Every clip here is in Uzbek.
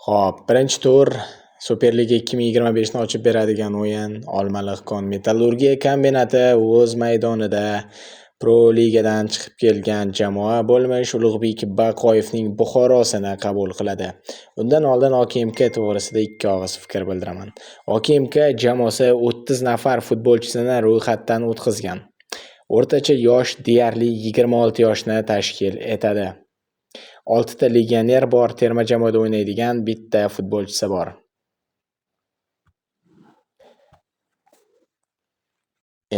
Xo'p, birinchi tur Superliga 2025 ni ochib beradigan o'yin Olmaliq metallurgiya kombinati o'z maydonida Pro Ligadan chiqib kelgan jamoa bo'lmish Ulug'bek Baqoyevning Buxorosini qabul qiladi. Undan oldin OKMK to'g'risida ikki og'iz fikr bildiraman. OKMK jamoasi 30 nafar futbolchisini ro'yxatdan o'tkazgan. O'rtacha yosh deyarli 26 yoshni tashkil etadi. 6 ta legioner bor, terma jamoada o'ynaydigan bitta futbolchisi bor.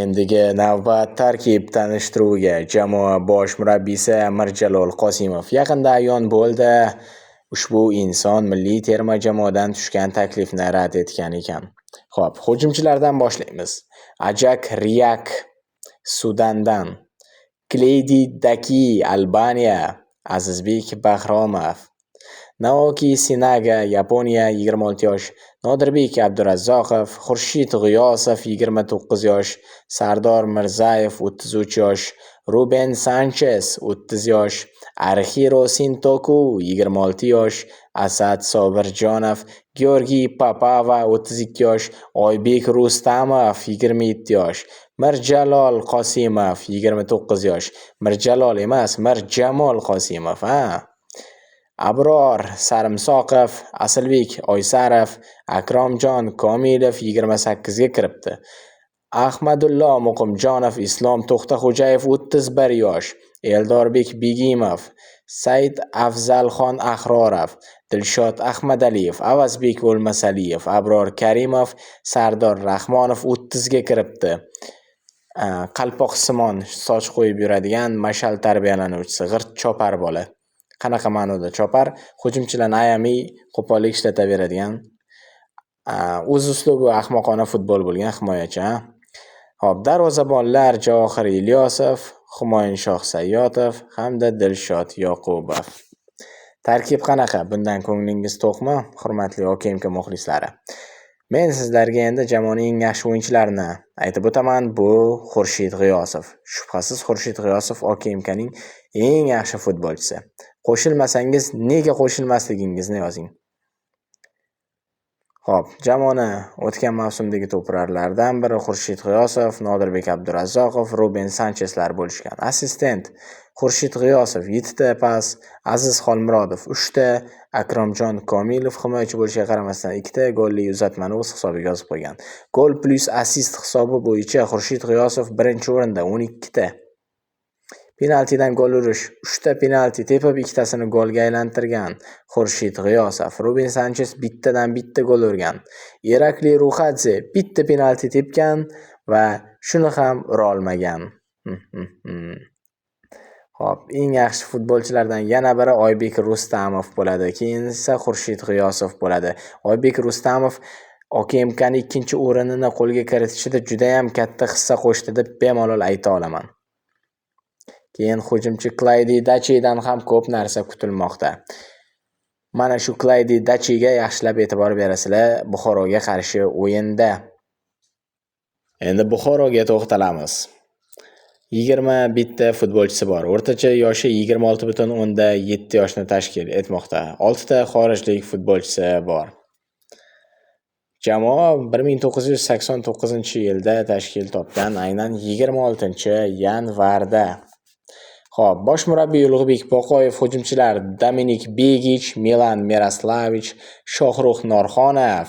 Endigi navbat tarkib tanishtiruviga. Jamoa bosh murabbiysi Mirjalol Qosimov yaqinda ayon bo'ldi. Ushbu inson milliy terma jamoadan tushgan taklifni rad etgan ekan. Xo'p, hujumchilardan boshlaymiz. Ajak Riyak Sudandan, Kleydi Daki Albaniya, Azizbek Bahromov, Naoki Sinaga Yaponiya 26 yosh, Nodirbek Abdurazzoqov, Xurshid G'iyosov 29 yosh, Sardor Mirzayev 33 yosh, Ruben Sanchez 30 yosh, Arxiro Sintoku 26 yosh, Asad Sobirjonov, Georgiy Papava 32 yosh, Oybek Rustamov 27 yosh, Mirjalol Qosimov 29 yosh. Mirjalol emas, Mirjamol Qosimov, Abror Sarimsoqov, Asilbek Oysarov, Akromjon Komilov 28 ga kiribdi. Ahmadullo Muqimjonov, Islom To'xtaxo'jayev 31 yosh, Eldorbek Begimov, Said Afzalxon Ahrorov, Dilshod Ahmadaliyev, Avazbek O'lmasaliyev, Abror Karimov, Sardor Rahmonov 30 ga kiribdi. Qalpoq Simon soch qo'yib yuradigan mashal tarbiyalanuvchisi, g'irt chopar bola. Qanaqa ma'noda chopar? Hujumchilarni ayamay qo'pollik ishlataveradigan. O'z uslubi ahmoqona futbol bo'lgan himoyachi. Xo'p, darvozabonlar Javohir Ilyosov, Humoyunshoh Sayyotov hamda Dilshod Yoqubov. Tarkib qanaqa? Bundan ko'nglingiz to'qmi, hurmatli OKMK muxlislari? Men sizlarga endi jamoaning eng yaxshi o'yinchilarini aytib o'taman. Bu Xurshid G'iyosov. Shubhasiz Xurshid G'iyosov OKMKning eng yaxshi futbolchisi. Qo'shilmasangiz nega qo'shilmasligingizni yozing. Xo'p, jamoani o'tgan mavsumdagi to'purarlardan biri Xurshid G'iyosov, Nodirbek Abdurazzoqov, Ruben Sancheslar bo'lishgan. Assistent Xurshid G'iyosov 7 ta pas, Aziz Xolmurodov 3 ta, Akromjon Komilov himoyachi bo'lishiga qaramasdan 2 ta golli uzatmani o'z hisobiga yozib qo'ygan. Gol plus assist hisobi bo'yicha Xurshid G'iyosov birinchi o'rinda 12 ta. Penaltidan gol urish, 3 ta penalti tepib, ikkitasini golga aylantirgan Xurshid G'iyosov. Ruben Sanchez bittadan bitta gol urgan. Irakli Ruxadze bitta penalti tepgan va shuni ham ura olmagan. Xo'p, eng yaxshi futbolchilardan yana biri Oybek Rustamov bo'ladi. Keyin esa Xurshid G'iyosov bo'ladi. Oybek Rustamov OKMKning ikkinchi o'rinini qo'lga kiritishida juda ham katta hissa qo'shdi deb bemalol ayta olaman. Keyin hujumchi Kleydi Dachidan ham ko'p narsa kutilmoqda. Mana shu Kleydi Dachiga yaxshilab e'tibor berasizlar Buxoroga qarshi o'yinda. Endi Buxoroga to'xtalamiz. 21 ta futbolchisi bor. O'rtacha yoshi 26.7 yoshni tashkil etmoqda. 6 ta xorijlik futbolchisi bor. Jamoa 1989-yilda tashkil topgan, aynan 26-yanvarda. Xo'p, bosh murabbiy Ulug'bek Baqoyev, hujumchilar Dominik Begich, Milan Miroslavich, Shohrux Norxonov,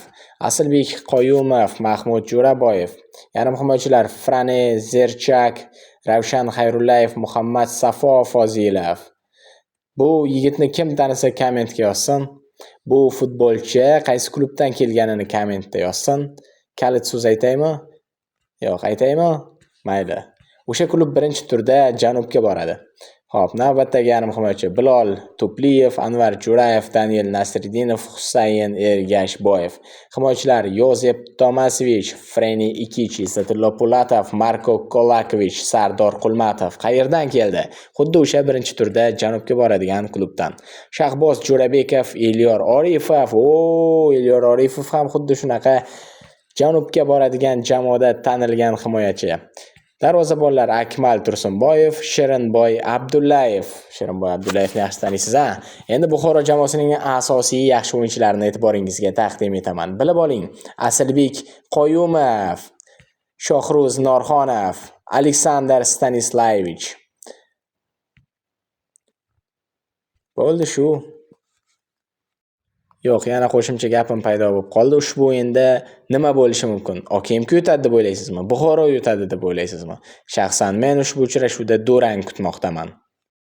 Asilbek Qoyumov, Mahmud Jo'raboyev, yarim himoyachilar Frane Zerchak, Ravshan Xayrullayev, Muhammad Safo Fozilov. Bu yigitni kim tanisa kommentga yozsin. Bu futbolchi qaysi klubdan kelganini kommentda yozsin. Kalit so'z aytaymi? Yo'q, aytaymi? Mayli. O'sha klub birinchi turda janubga boradi. Xo'p, navbatdagi yarim himoyachi Bilol Tupliyev, Anvar Jo'rayev, Daniel Nasriddinov, Husayn Ergashboyev. Himoyachilar Yozef Tomasevich, Freni Ikichi, Satullo Pulatov, Marko Kolakovich, Sardor Qulmatov. Qayerdan keldi? Xuddi o'sha birinchi turda janubga boradigan klubdan. Shahboz Jo'rabekov, Elyor Orifov. Elyor Orifov ham xuddi shunaqa janubga boradigan jamoada tanilgan himoyachi. Darvozabonlar Akmal Tursunboyev, Shirinboy Abdullayev. Shirinboy Abdullayevni yaxshi taniysiz, ha? Endi Buxoro jamoasining asosiy yaxshi o'yinchilarini e'tiboringizga taqdim etaman. Bilib oling. Asilbek Qoyumov, Shohruz Norxonov, Aleksandr Stanislavich. Bo'ldi shu. Yo'q, yana qo'shimcha gapim paydo bo'lib qoldi. Ushbu o'yinda nima bo'lishi mumkin? OKMK yutadi deb o'ylaysizmi? Buxoro yutadi deb o'ylaysizmi? Shaxsan men ushbu uchrashuvda durang kutmoqdaman.